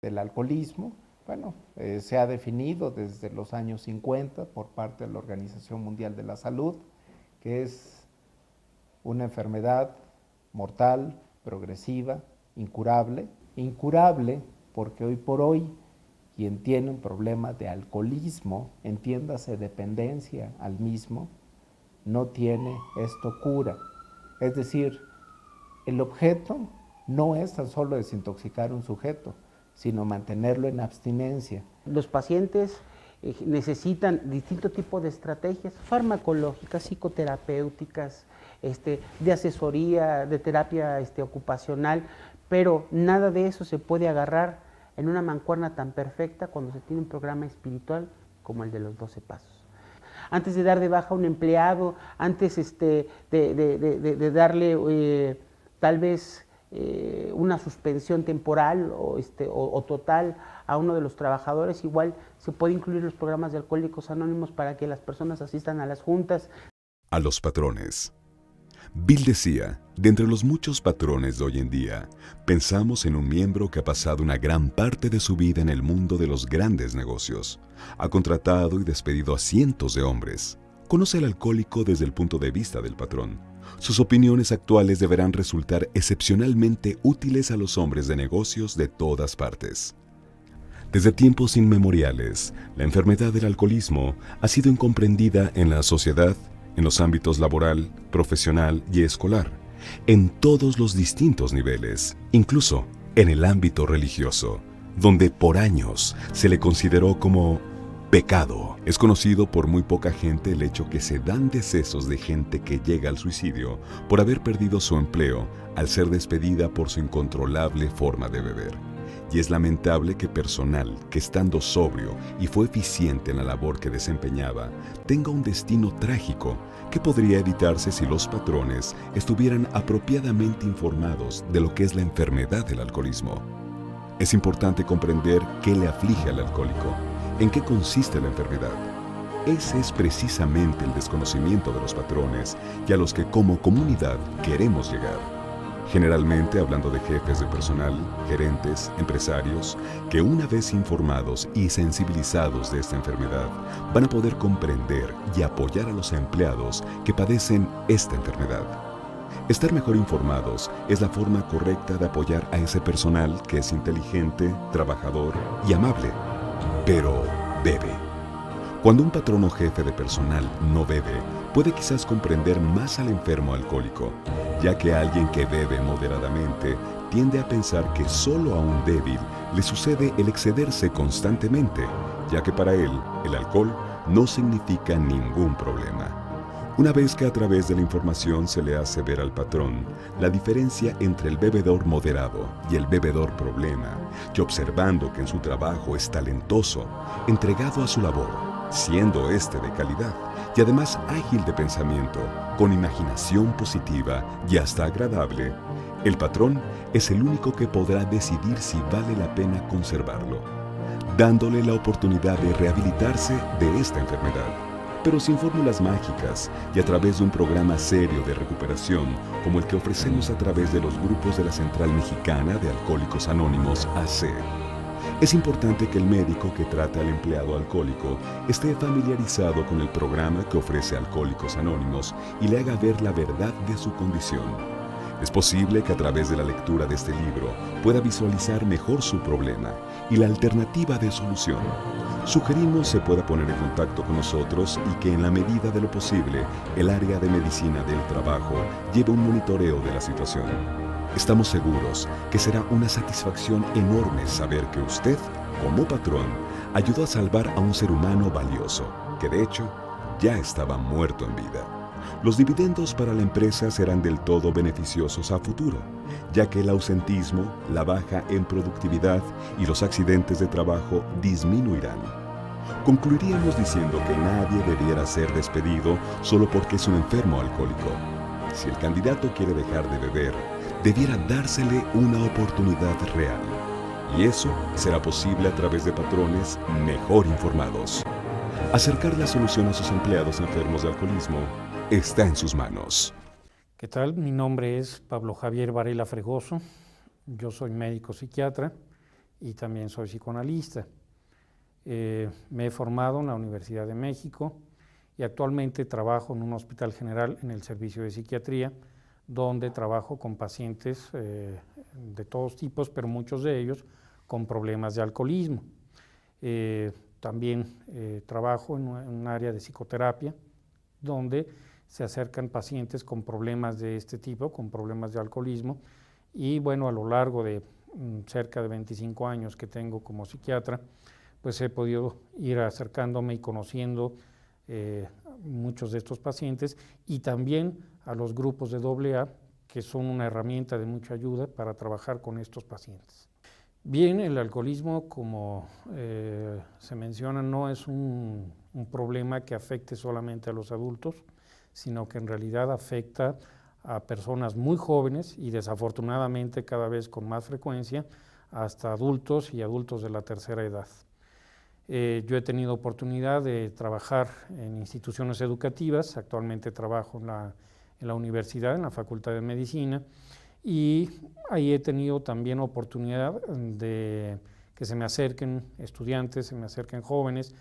del alcoholismo, bueno, se ha definido desde los años 50 por parte de la Organización Mundial de la Salud, que es una enfermedad mortal, progresiva, incurable. Incurable porque hoy por hoy quien tiene un problema de alcoholismo, entiéndase dependencia al mismo, no tiene esto cura. Es decir, el objeto no es tan solo desintoxicar a un sujeto, sino mantenerlo en abstinencia. Los pacientes necesitan distintos tipos de estrategias farmacológicas, psicoterapéuticas, de asesoría, de terapia ocupacional, pero nada de eso se puede agarrar en una mancuerna tan perfecta cuando se tiene un programa espiritual como el de los 12 pasos. Antes de dar de baja a un empleado, antes de darle tal vez una suspensión temporal o total a uno de los trabajadores, igual se puede incluir los programas de Alcohólicos Anónimos para que las personas asistan a las juntas. A los patrones. Bill decía, de entre los muchos patrones de hoy en día, pensamos en un miembro que ha pasado una gran parte de su vida en el mundo de los grandes negocios. Ha contratado y despedido a cientos de hombres. Conoce al alcohólico desde el punto de vista del patrón. Sus opiniones actuales deberán resultar excepcionalmente útiles a los hombres de negocios de todas partes. Desde tiempos inmemoriales, la enfermedad del alcoholismo ha sido incomprendida en la sociedad, en los ámbitos laboral, profesional y escolar, en todos los distintos niveles, incluso en el ámbito religioso, donde por años se le consideró como pecado. Es conocido por muy poca gente el hecho que se dan decesos de gente que llega al suicidio por haber perdido su empleo al ser despedida por su incontrolable forma de beber. Y es lamentable que personal que estando sobrio y fue eficiente en la labor que desempeñaba, tenga un destino trágico que podría evitarse si los patrones estuvieran apropiadamente informados de lo que es la enfermedad del alcoholismo. Es importante comprender qué le aflige al alcohólico, en qué consiste la enfermedad. Ese es precisamente el desconocimiento de los patrones y a los que como comunidad queremos llegar. Generalmente hablando de jefes de personal, gerentes, empresarios, que una vez informados y sensibilizados de esta enfermedad, van a poder comprender y apoyar a los empleados que padecen esta enfermedad. Estar mejor informados es la forma correcta de apoyar a ese personal que es inteligente, trabajador y amable, pero bebe. Cuando un patrón o jefe de personal no bebe, puede quizás comprender más al enfermo alcohólico, ya que alguien que bebe moderadamente tiende a pensar que solo a un débil le sucede el excederse constantemente, ya que para él el alcohol no significa ningún problema. Una vez que a través de la información se le hace ver al patrón la diferencia entre el bebedor moderado y el bebedor problema, y observando que en su trabajo es talentoso, entregado a su labor, siendo de calidad, y además ágil de pensamiento, con imaginación positiva y hasta agradable, el patrón es el único que podrá decidir si vale la pena conservarlo, dándole la oportunidad de rehabilitarse de esta enfermedad, pero sin fórmulas mágicas y a través de un programa serio de recuperación como el que ofrecemos a través de los grupos de la Central Mexicana de Alcohólicos Anónimos AC. Es importante que el médico que trata al empleado alcohólico esté familiarizado con el programa que ofrece Alcohólicos Anónimos y le haga ver la verdad de su condición. Es posible que a través de la lectura de este libro pueda visualizar mejor su problema y la alternativa de solución. Sugerimos se pueda poner en contacto con nosotros y que en la medida de lo posible el área de medicina del trabajo lleve un monitoreo de la situación. Estamos seguros que será una satisfacción enorme saber que usted, como patrón, ayudó a salvar a un ser humano valioso, que de hecho ya estaba muerto en vida. Los dividendos para la empresa serán del todo beneficiosos a futuro, ya que el ausentismo, la baja en productividad y los accidentes de trabajo disminuirán. Concluiríamos diciendo que nadie debiera ser despedido solo porque es un enfermo alcohólico. Si el candidato quiere dejar de beber, debiera dársele una oportunidad real. Y eso será posible a través de patrones mejor informados. Acercar la solución a sus empleados enfermos de alcoholismo está en sus manos. ¿Qué tal? Mi nombre es Pablo Javier Varela Fregoso. Yo soy médico psiquiatra y también soy psicoanalista. Me he formado en la Universidad de México y actualmente trabajo en un hospital general en el servicio de psiquiatría, donde trabajo con pacientes de todos tipos, pero muchos de ellos con problemas de alcoholismo. También trabajo en un área de psicoterapia, donde se acercan pacientes con problemas de este tipo, con problemas de alcoholismo, y bueno, a lo largo de cerca de 25 años que tengo como psiquiatra, pues he podido ir acercándome y conociendo muchos de estos pacientes, y también a los grupos de AA, que son una herramienta de mucha ayuda para trabajar con estos pacientes. Bien, el alcoholismo, como se menciona, no es un problema que afecte solamente a los adultos, sino que en realidad afecta a personas muy jóvenes y desafortunadamente cada vez con más frecuencia hasta adultos y adultos de la tercera edad. Yo he tenido oportunidad de trabajar en instituciones educativas, actualmente trabajo en la universidad, en la Facultad de Medicina, y ahí he tenido también oportunidad de que se me acerquen estudiantes, se me acerquen jóvenes,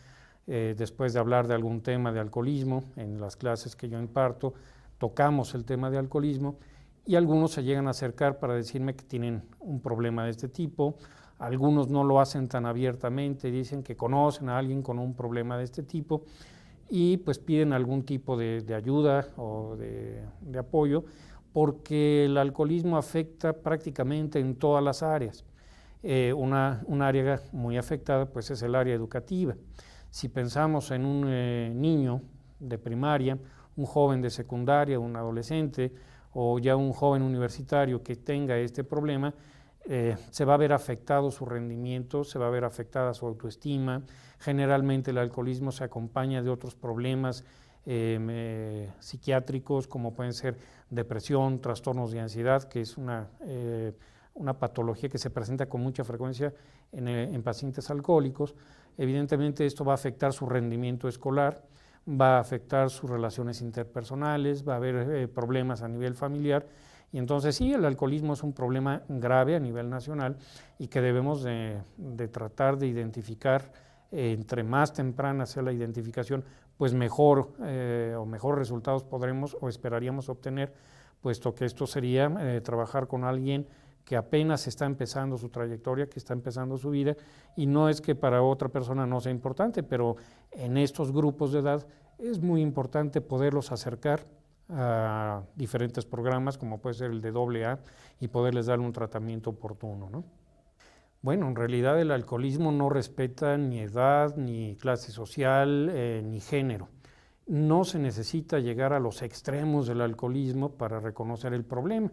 después de hablar de algún tema de alcoholismo en las clases que yo imparto, tocamos el tema de alcoholismo y algunos se llegan a acercar para decirme que tienen un problema de este tipo. Algunos no lo hacen tan abiertamente, dicen que conocen a alguien con un problema de este tipo y pues piden algún tipo de ayuda o de apoyo, porque el alcoholismo afecta prácticamente en todas las áreas. Un área muy afectada pues es el área educativa. Si pensamos en un niño de primaria, un joven de secundaria, un adolescente o ya un joven universitario que tenga este problema, se va a ver afectado su rendimiento, se va a ver afectada su autoestima. Generalmente el alcoholismo se acompaña de otros problemas psiquiátricos, como pueden ser depresión, trastornos de ansiedad, que es una patología que se presenta con mucha frecuencia en pacientes alcohólicos. Evidentemente esto va a afectar su rendimiento escolar, va a afectar sus relaciones interpersonales, va a haber problemas a nivel familiar. Y entonces sí, el alcoholismo es un problema grave a nivel nacional y que debemos de tratar de identificar. Entre más temprana sea la identificación, pues mejor o mejores resultados podremos o esperaríamos obtener, puesto que esto sería trabajar con alguien que apenas está empezando su trayectoria, que está empezando su vida, y no es que para otra persona no sea importante, pero en estos grupos de edad es muy importante poderlos acercar a diferentes programas, como puede ser el de AA, y poderles dar un tratamiento oportuno, ¿no? Bueno, en realidad el alcoholismo no respeta ni edad, ni clase social, ni género. No se necesita llegar a los extremos del alcoholismo para reconocer el problema.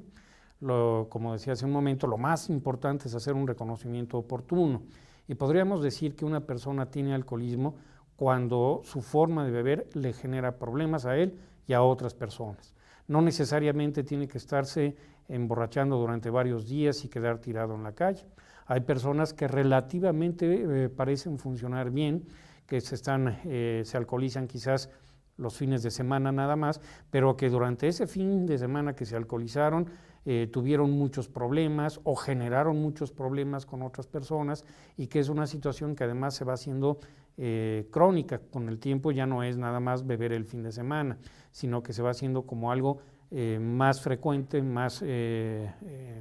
Como decía hace un momento, lo más importante es hacer un reconocimiento oportuno. Y podríamos decir que una persona tiene alcoholismo cuando su forma de beber le genera problemas a él y a otras personas. No necesariamente tiene que estarse emborrachando durante varios días y quedar tirado en la calle. Hay personas que relativamente parecen funcionar bien, que se alcoholizan quizás los fines de semana nada más, pero que durante ese fin de semana que se alcoholizaron tuvieron muchos problemas o generaron muchos problemas con otras personas, y que es una situación que además se va haciendo crónica. Con el tiempo ya no es nada más beber el fin de semana, sino que se va haciendo como algo más frecuente, más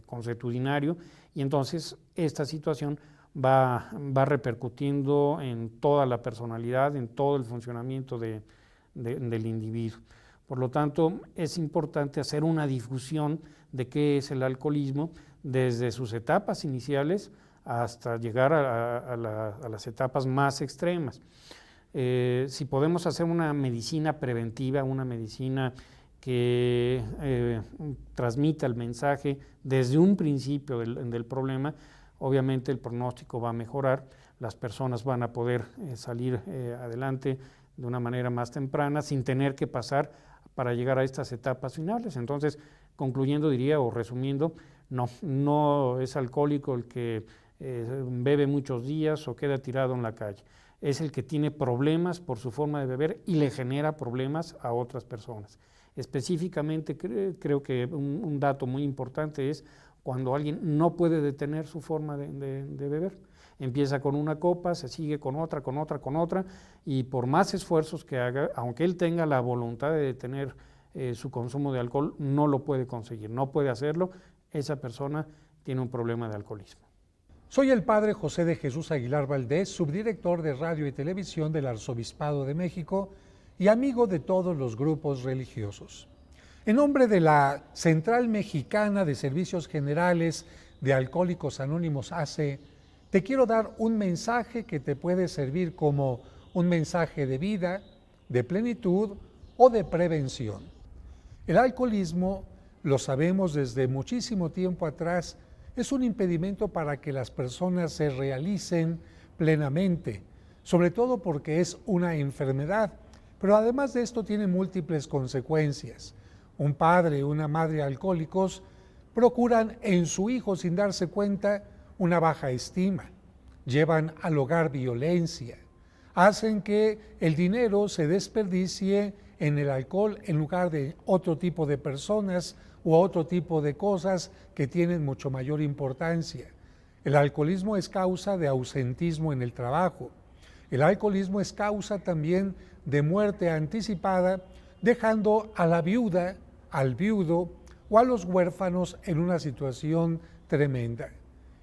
consuetudinario, y entonces esta situación va repercutiendo en toda la personalidad, en todo el funcionamiento del individuo. Por lo tanto, es importante hacer una difusión de qué es el alcoholismo desde sus etapas iniciales hasta llegar a las etapas más extremas. Si podemos hacer una medicina preventiva, una medicina que transmita el mensaje desde un principio del problema, obviamente el pronóstico va a mejorar, las personas van a poder salir adelante de una manera más temprana sin tener que pasar para llegar a estas etapas finales. Entonces, concluyendo diría, o resumiendo, no es alcohólico el que bebe muchos días o queda tirado en la calle. Es el que tiene problemas por su forma de beber y le genera problemas a otras personas. Específicamente creo que un dato muy importante es cuando alguien no puede detener su forma de beber. Empieza con una copa, se sigue con otra, y por más esfuerzos que haga, aunque él tenga la voluntad de detener su consumo de alcohol, no lo puede conseguir, no puede hacerlo. Esa persona tiene un problema de alcoholismo. Soy el padre José de Jesús Aguilar Valdés, subdirector de Radio y Televisión del Arzobispado de México y amigo de todos los grupos religiosos. En nombre de la Central Mexicana de Servicios Generales de Alcohólicos Anónimos ACE, te quiero dar un mensaje que te puede servir como un mensaje de vida, de plenitud o de prevención. El alcoholismo, lo sabemos desde muchísimo tiempo atrás, es un impedimento para que las personas se realicen plenamente, sobre todo porque es una enfermedad, pero además de esto tiene múltiples consecuencias. Un padre y una madre alcohólicos procuran en su hijo, sin darse cuenta, una baja estima, llevan al hogar violencia, hacen que el dinero se desperdicie en el alcohol en lugar de otro tipo de personas u otro tipo de cosas que tienen mucho mayor importancia. El alcoholismo es causa de ausentismo en el trabajo. El alcoholismo es causa también de muerte anticipada, dejando a la viuda, al viudo o a los huérfanos en una situación tremenda.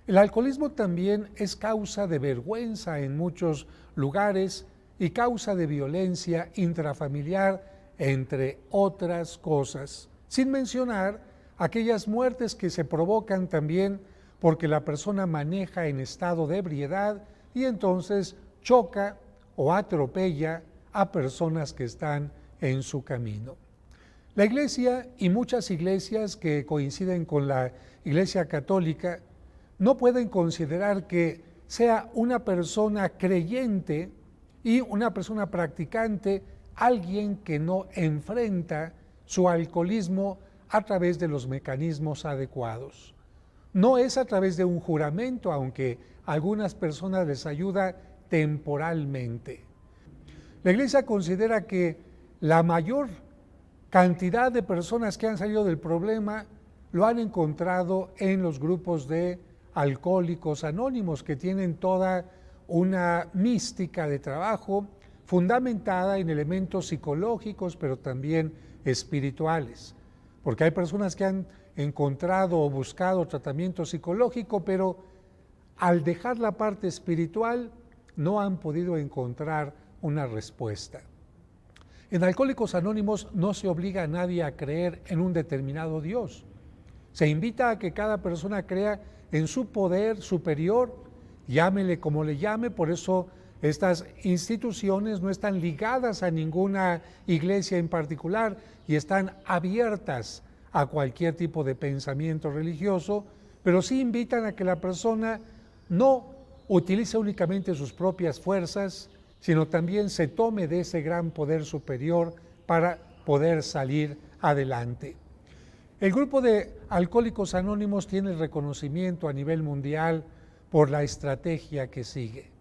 El alcoholismo también es causa de vergüenza en muchos lugares y causa de violencia intrafamiliar, entre otras cosas, sin mencionar aquellas muertes que se provocan también porque la persona maneja en estado de ebriedad y entonces choca o atropella a personas que están en su camino. La Iglesia y muchas iglesias que coinciden con la Iglesia Católica no pueden considerar que sea una persona creyente y una persona practicante alguien que no enfrenta su alcoholismo a través de los mecanismos adecuados. No es a través de un juramento, aunque a algunas personas les ayuda temporalmente. La Iglesia considera que la mayor cantidad de personas que han salido del problema lo han encontrado en los grupos de alcohólicos anónimos, que tienen toda una mística de trabajo fundamentada en elementos psicológicos, pero también espirituales. Porque hay personas que han encontrado o buscado tratamiento psicológico, pero al dejar la parte espiritual no han podido encontrar una respuesta. En Alcohólicos Anónimos no se obliga a nadie a creer en un determinado Dios. Se invita a que cada persona crea en su poder superior, llámele como le llame. Por eso estas instituciones no están ligadas a ninguna iglesia en particular y están abiertas a cualquier tipo de pensamiento religioso, pero sí invitan a que la persona no utilice únicamente sus propias fuerzas, sino también se tome de ese gran poder superior para poder salir adelante. El grupo de Alcohólicos Anónimos tiene el reconocimiento a nivel mundial por la estrategia que sigue.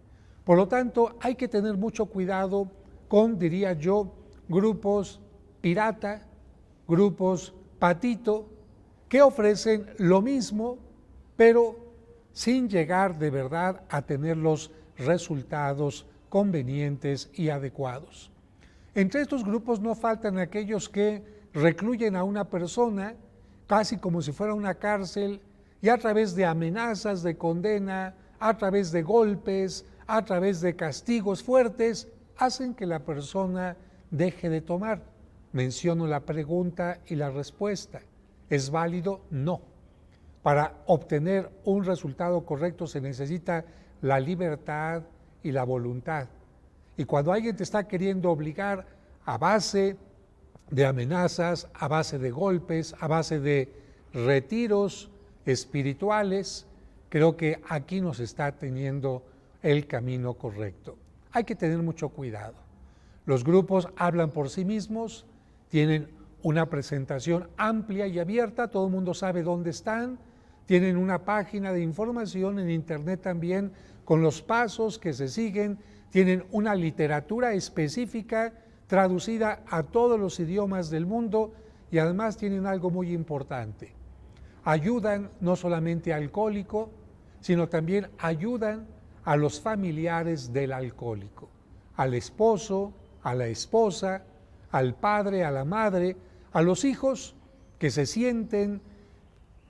Por lo tanto, hay que tener mucho cuidado con, diría yo, grupos pirata, grupos patito, que ofrecen lo mismo, pero sin llegar de verdad a tener los resultados convenientes y adecuados. Entre estos grupos no faltan aquellos que recluyen a una persona casi como si fuera una cárcel y a través de amenazas de condena, a través de golpes, a través de castigos fuertes, hacen que la persona deje de tomar. Menciono la pregunta y la respuesta. ¿Es válido? No. Para obtener un resultado correcto se necesita la libertad y la voluntad. Y cuando alguien te está queriendo obligar a base de amenazas, a base de golpes, a base de retiros espirituales, creo que aquí nos está teniendo el camino correcto. Hay que tener mucho cuidado. Los grupos hablan por sí mismos, tienen una presentación amplia y abierta, todo el mundo sabe dónde están, tienen una página de información en internet también con los pasos que se siguen, tienen una literatura específica traducida a todos los idiomas del mundo y además tienen algo muy importante. Ayudan no solamente al alcohólico, sino también ayudan a los familiares del alcohólico, al esposo, a la esposa, al padre, a la madre, a los hijos que se sienten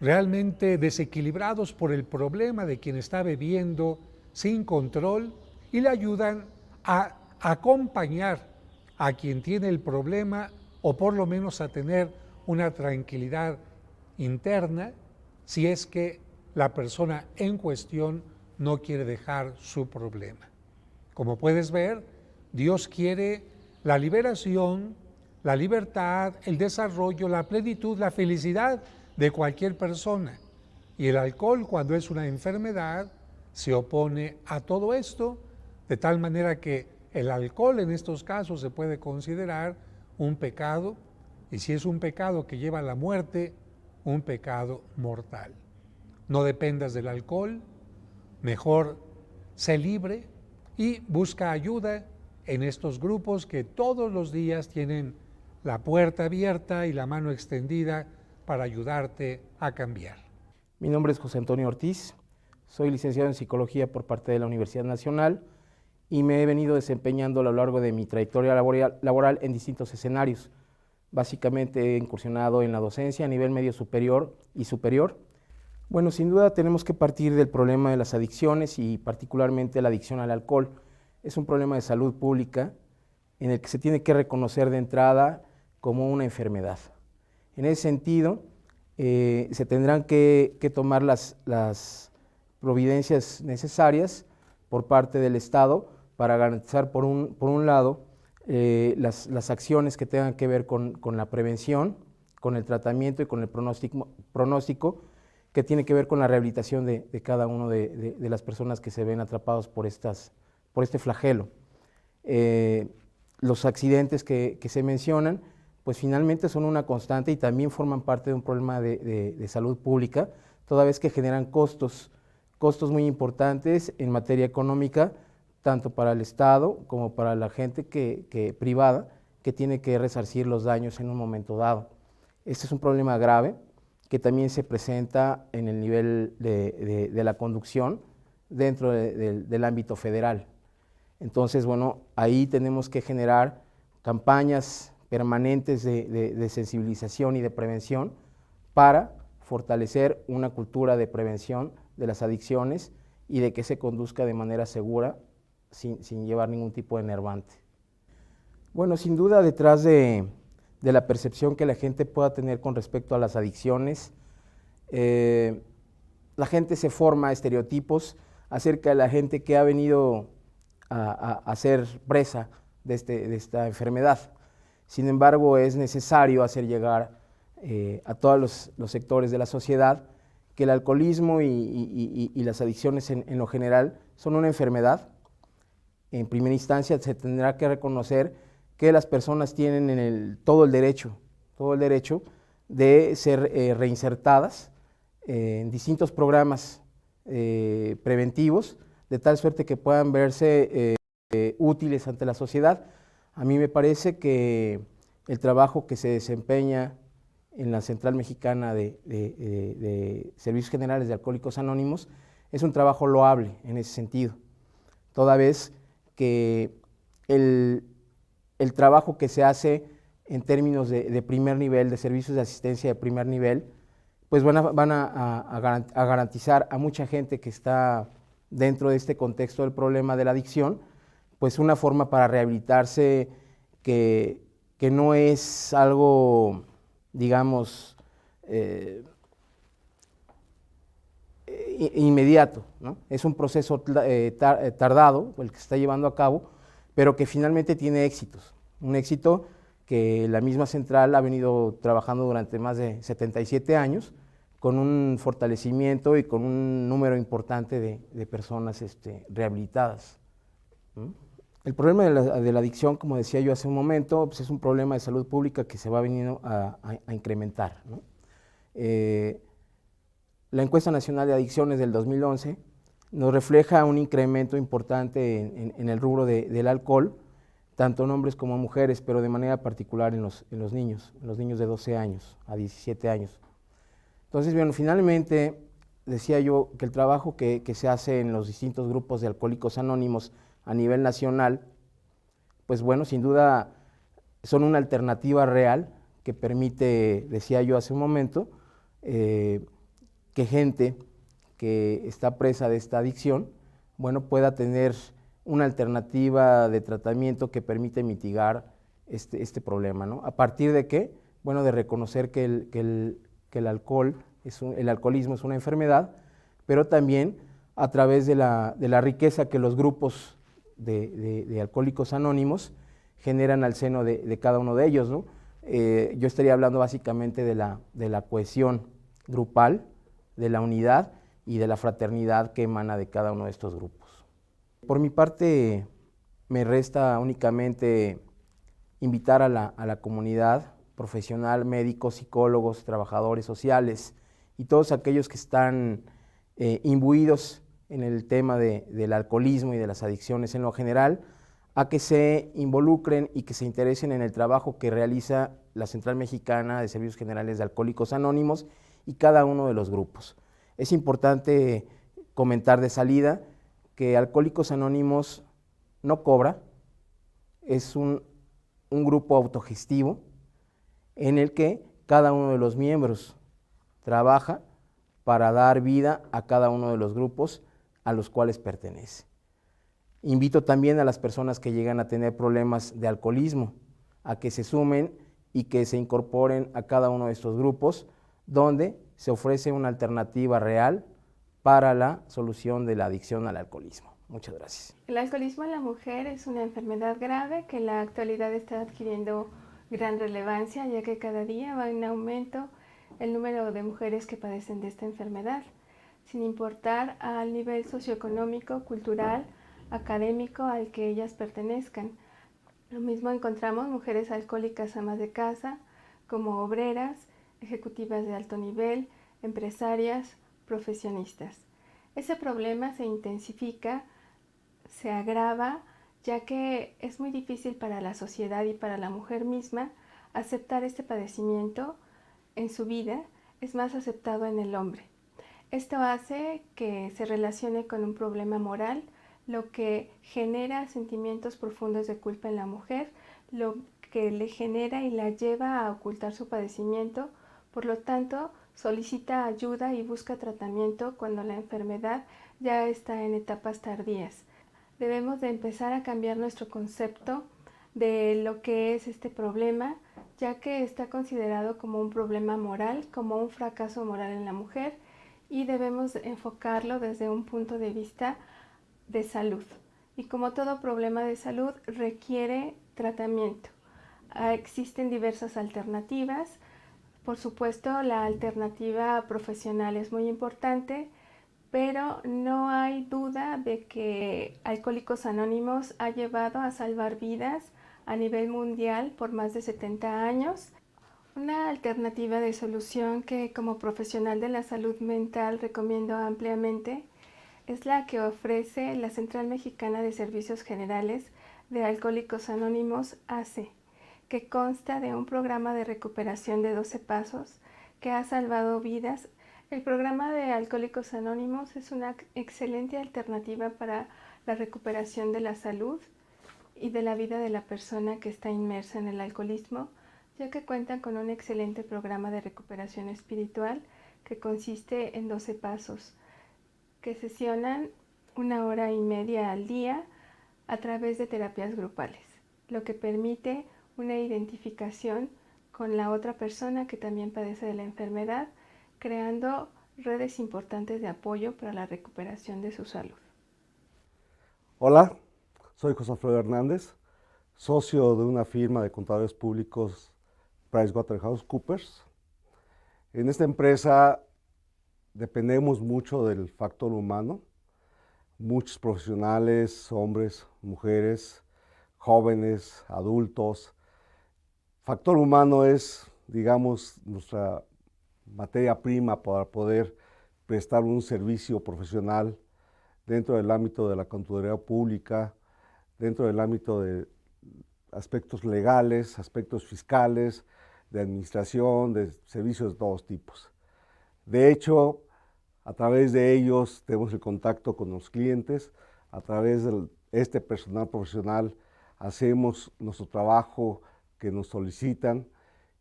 realmente desequilibrados por el problema de quien está bebiendo sin control y le ayudan a acompañar a quien tiene el problema o por lo menos a tener una tranquilidad interna si es que la persona en cuestión no quiere dejar su problema. Como puedes ver, Dios quiere la liberación, la libertad, el desarrollo, la plenitud, la felicidad de cualquier persona. Y el alcohol, cuando es una enfermedad, se opone a todo esto, de tal manera que el alcohol en estos casos se puede considerar un pecado, y si es un pecado que lleva a la muerte, un pecado mortal. No dependas del alcohol, mejor sé libre y busca ayuda en estos grupos que todos los días tienen la puerta abierta y la mano extendida para ayudarte a cambiar. Mi nombre es José Antonio Ortiz, soy licenciado en Psicología por parte de la Universidad Nacional y me he venido desempeñando a lo largo de mi trayectoria laboral en distintos escenarios. Básicamente he incursionado en la docencia a nivel medio superior y superior. Bueno, sin duda tenemos que partir del problema de las adicciones y particularmente la adicción al alcohol. Es un problema de salud pública en el que se tiene que reconocer de entrada como una enfermedad. En ese sentido, se tendrán que tomar las providencias necesarias por parte del Estado para garantizar, por un lado, las acciones que tengan que ver con la prevención, con el tratamiento y con el pronóstico que tiene que ver con la rehabilitación de cada uno de las personas que se ven atrapados por este flagelo. Los accidentes que se mencionan, pues finalmente son una constante y también forman parte de un problema de salud pública, toda vez que generan costos muy importantes en materia económica, tanto para el Estado como para la gente privada que tiene que resarcir los daños en un momento dado. Este es un problema grave que también se presenta en el nivel de la conducción dentro del ámbito federal. Entonces, bueno, ahí tenemos que generar campañas permanentes de sensibilización y de prevención para fortalecer una cultura de prevención de las adicciones y de que se conduzca de manera segura sin llevar ningún tipo de enervante. Bueno, sin duda detrás de la percepción que la gente pueda tener con respecto a las adicciones, la gente se forma estereotipos acerca de la gente que ha venido a ser presa de esta enfermedad. Sin embargo, es necesario hacer llegar a todos los sectores de la sociedad que el alcoholismo y las adicciones en lo general son una enfermedad. En primera instancia se tendrá que reconocer que las personas tienen todo el derecho de ser reinsertadas en distintos programas preventivos, de tal suerte que puedan verse útiles ante la sociedad. A mí me parece que el trabajo que se desempeña en la Central Mexicana de Servicios Generales de Alcohólicos Anónimos es un trabajo loable en ese sentido, toda vez que el trabajo que se hace en términos de primer nivel, de servicios de asistencia de primer nivel, pues van a garantizar a mucha gente que está dentro de este contexto del problema de la adicción, pues una forma para rehabilitarse que no es algo, digamos, inmediato, ¿no? Es un proceso tardado, el que se está llevando a cabo, pero que finalmente tiene éxitos. Un éxito que la misma central ha venido trabajando durante más de 77 años, con un fortalecimiento y con un número importante de personas rehabilitadas. El problema de la adicción, como decía yo hace un momento, pues es un problema de salud pública que se va veniendo a incrementar, ¿no? La Encuesta Nacional de Adicciones del 2011 nos refleja un incremento importante en el rubro del alcohol, tanto en hombres como en mujeres, pero de manera particular en los niños de 12 años a 17 años. Entonces, bueno, finalmente decía yo que el trabajo que se hace en los distintos grupos de Alcohólicos Anónimos a nivel nacional, pues bueno, sin duda son una alternativa real que permite, decía yo hace un momento, que gente que está presa de esta adicción, bueno, pueda tener una alternativa de tratamiento que permite mitigar este problema, ¿no? ¿A partir de qué? Bueno, de reconocer que el alcoholismo es una enfermedad, pero también a través de la riqueza que los grupos de Alcohólicos Anónimos generan al seno de cada uno de ellos, ¿no? Yo estaría hablando básicamente de la cohesión grupal, de la unidad y de la fraternidad que emana de cada uno de estos grupos. Por mi parte, me resta únicamente invitar a la comunidad profesional, médicos, psicólogos, trabajadores sociales y todos aquellos que están imbuidos en el tema del alcoholismo y de las adicciones en lo general, a que se involucren y que se interesen en el trabajo que realiza la Central Mexicana de Servicios Generales de Alcohólicos Anónimos y cada uno de los grupos. Es importante comentar de salida que Alcohólicos Anónimos no cobra, es un grupo autogestivo en el que cada uno de los miembros trabaja para dar vida a cada uno de los grupos a los cuales pertenece. Invito también a las personas que llegan a tener problemas de alcoholismo a que se sumen y que se incorporen a cada uno de estos grupos donde se ofrece una alternativa real para la solución de la adicción al alcoholismo. Muchas gracias. El alcoholismo en la mujer es una enfermedad grave que en la actualidad está adquiriendo gran relevancia, ya que cada día va en aumento el número de mujeres que padecen de esta enfermedad, sin importar al nivel socioeconómico, cultural, académico al que ellas pertenezcan. Lo mismo encontramos mujeres alcohólicas amas de casa, como obreras, ejecutivas de alto nivel, empresarias, profesionistas. Ese problema se intensifica, se agrava, ya que es muy difícil para la sociedad y para la mujer misma aceptar este padecimiento en su vida, es más aceptado en el hombre. Esto hace que se relacione con un problema moral, lo que genera sentimientos profundos de culpa en la mujer, lo que le genera y la lleva a ocultar su padecimiento, por lo tanto solicita ayuda y busca tratamiento cuando la enfermedad ya está en etapas tardías. Debemos de empezar a cambiar nuestro concepto de lo que es este problema, ya que está considerado como un problema moral, como un fracaso moral en la mujer, y debemos enfocarlo desde un punto de vista de salud. Y como todo problema de salud requiere tratamiento. Existen diversas alternativas. Por supuesto, la alternativa profesional es muy importante, pero no hay duda de que Alcohólicos Anónimos ha llevado a salvar vidas a nivel mundial por más de 70 años. Una alternativa de solución que como profesional de la salud mental recomiendo ampliamente es la que ofrece la Central Mexicana de Servicios Generales de Alcohólicos Anónimos AC, que consta de un programa de recuperación de 12 pasos que ha salvado vidas. El programa de Alcohólicos Anónimos es una excelente alternativa para la recuperación de la salud y de la vida de la persona que está inmersa en el alcoholismo, ya que cuentan con un excelente programa de recuperación espiritual que consiste en 12 pasos, que sesionan 1 hora y media al día a través de terapias grupales, lo que permite una identificación con la otra persona que también padece de la enfermedad, creando redes importantes de apoyo para la recuperación de su salud. Hola, soy José Alfredo Hernández, socio de una firma de contadores públicos PricewaterhouseCoopers. En esta empresa dependemos mucho del factor humano. Muchos profesionales, hombres, mujeres, jóvenes, adultos. Factor humano es, digamos, nuestra materia prima para poder prestar un servicio profesional dentro del ámbito de la contaduría pública, dentro del ámbito de aspectos legales, aspectos fiscales, de administración, de servicios de todos tipos. De hecho, A través de ellos tenemos el contacto con los clientes, a través de este personal profesional hacemos nuestro trabajo que nos solicitan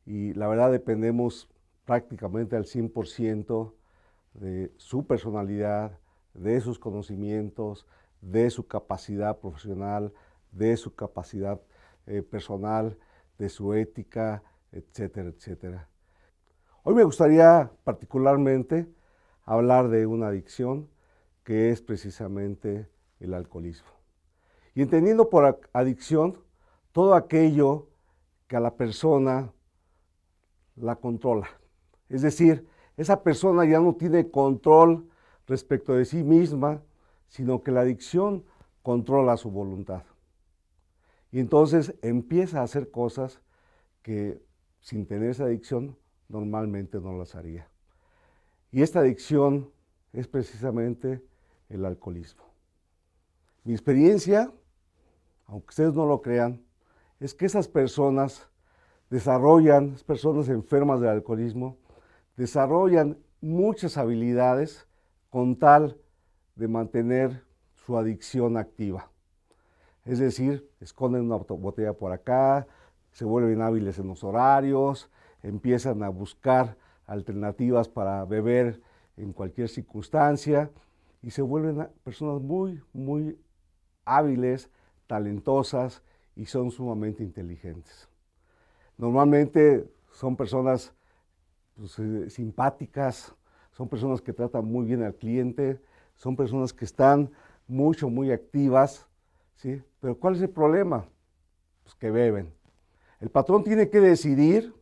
y la verdad dependemos prácticamente al 100% de su personalidad, de sus conocimientos, de su capacidad profesional, de su capacidad personal, de su ética, etcétera, etcétera. Hoy me gustaría particularmente hablar de una adicción que es precisamente el alcoholismo. Y entendiendo por adicción todo aquello que a la persona la controla. Es decir, esa persona ya no tiene control respecto de sí misma, sino que la adicción controla su voluntad. Y entonces empieza a hacer cosas que sin tener esa adicción normalmente no las haría. Y esta adicción es precisamente el alcoholismo. Mi experiencia, aunque ustedes no lo crean, es que esas personas personas enfermas del alcoholismo, desarrollan muchas habilidades con tal de mantener su adicción activa. Es decir, esconden una botella por acá, se vuelven hábiles en los horarios, empiezan a buscar alternativas para beber en cualquier circunstancia y se vuelven personas muy, muy hábiles, talentosas y son sumamente inteligentes. Normalmente son personas simpáticas, son personas que tratan muy bien al cliente, son personas que están muy activas, ¿sí? Pero ¿cuál es el problema? Pues que beben. El patrón tiene que decidir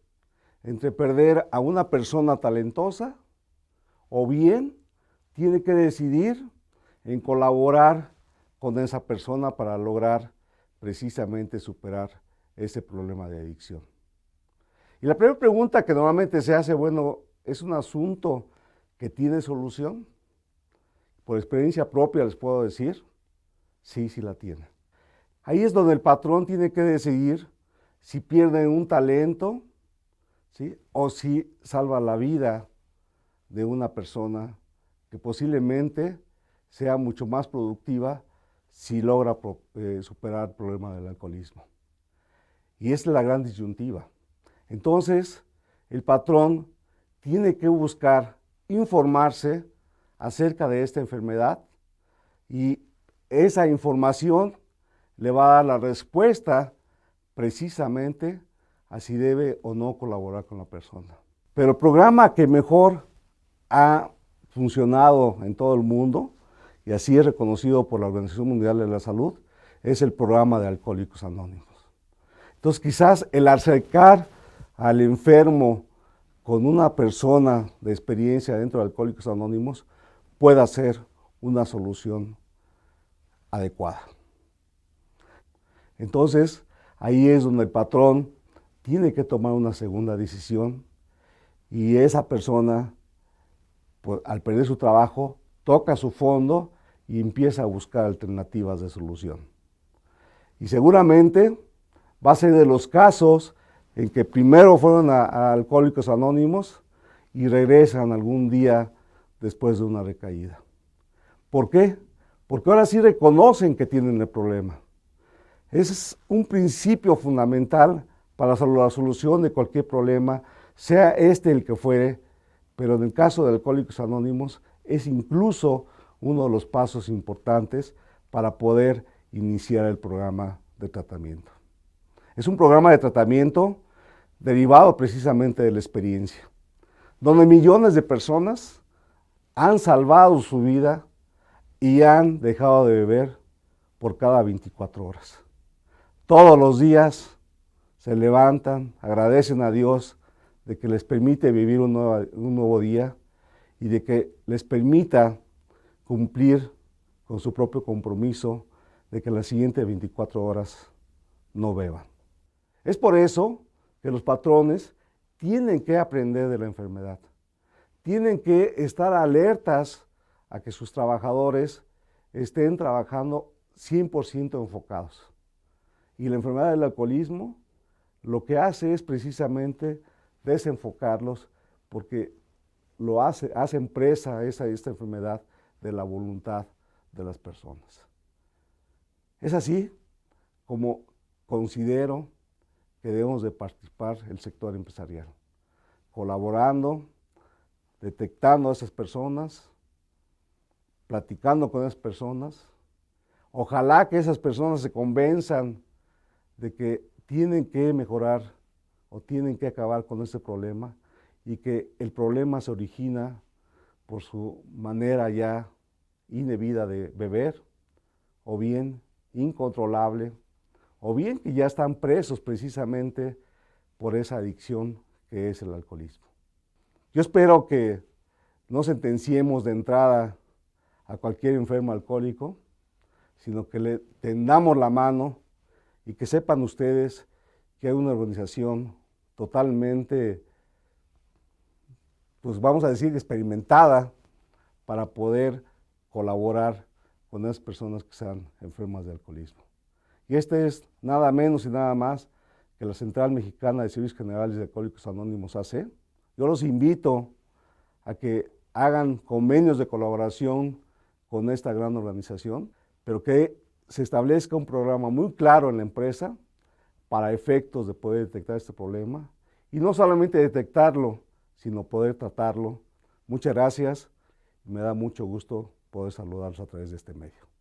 entre perder a una persona talentosa o bien tiene que decidir en colaborar con esa persona para lograr precisamente superar ese problema de adicción. Y la primera pregunta que normalmente se hace, bueno, ¿es un asunto que tiene solución? Por experiencia propia les puedo decir, sí, sí la tiene. Ahí es donde el patrón tiene que decidir si pierde un talento, ¿sí? O si salva la vida de una persona que posiblemente sea mucho más productiva si logra superar el problema del alcoholismo. Y es la gran disyuntiva. Entonces, el patrón tiene que buscar informarse acerca de esta enfermedad y esa información le va a dar la respuesta precisamente a si debe o no colaborar con la persona. Pero el programa que mejor ha funcionado en todo el mundo, y así es reconocido por la Organización Mundial de la Salud, es el programa de Alcohólicos Anónimos. Entonces, quizás el acercar al enfermo con una persona de experiencia dentro de Alcohólicos Anónimos pueda ser una solución adecuada. Entonces, ahí es donde el patrón tiene que tomar una segunda decisión y esa persona, pues, al perder su trabajo, toca su fondo y empieza a buscar alternativas de solución. Y seguramente va a ser de los casos en que primero fueron a Alcohólicos Anónimos y regresan algún día después de una recaída. ¿Por qué? Porque ahora sí reconocen que tienen el problema. Ese es un principio fundamental para la solución de cualquier problema, sea este el que fuere, pero en el caso de Alcohólicos Anónimos es incluso uno de los pasos importantes para poder iniciar el programa de tratamiento. Es un programa de tratamiento derivado precisamente de la experiencia, donde millones de personas han salvado su vida y han dejado de beber por cada 24 horas. Todos los días se levantan, agradecen a Dios de que les permite vivir un nuevo día y de que les permita cumplir con su propio compromiso de que las siguientes 24 horas no beban. Es por eso que los patrones tienen que aprender de la enfermedad, tienen que estar alertas a que sus trabajadores estén trabajando 100% enfocados. Y la enfermedad del alcoholismo lo que hace es precisamente desenfocarlos porque hacen presa esta enfermedad de la voluntad de las personas. Es así como considero que debemos de participar el sector empresarial, colaborando, detectando a esas personas, platicando con esas personas. Ojalá que esas personas se convenzan de que tienen que mejorar o tienen que acabar con ese problema y que el problema se origina por su manera ya indebida de beber, o bien incontrolable, o bien que ya están presos precisamente por esa adicción que es el alcoholismo. Yo espero que no sentenciemos de entrada a cualquier enfermo alcohólico, sino que le tendamos la mano y que sepan ustedes que hay una organización totalmente, pues vamos a decir, experimentada para poder colaborar con esas personas que sean enfermas de alcoholismo. Y este es nada menos y nada más que la Central Mexicana de Servicios Generales de Alcohólicos Anónimos AC. Yo los invito a que hagan convenios de colaboración con esta gran organización, pero que se establezca un programa muy claro en la empresa para efectos de poder detectar este problema y no solamente detectarlo, sino poder tratarlo. Muchas gracias y me da mucho gusto poder saludarlos a través de este medio.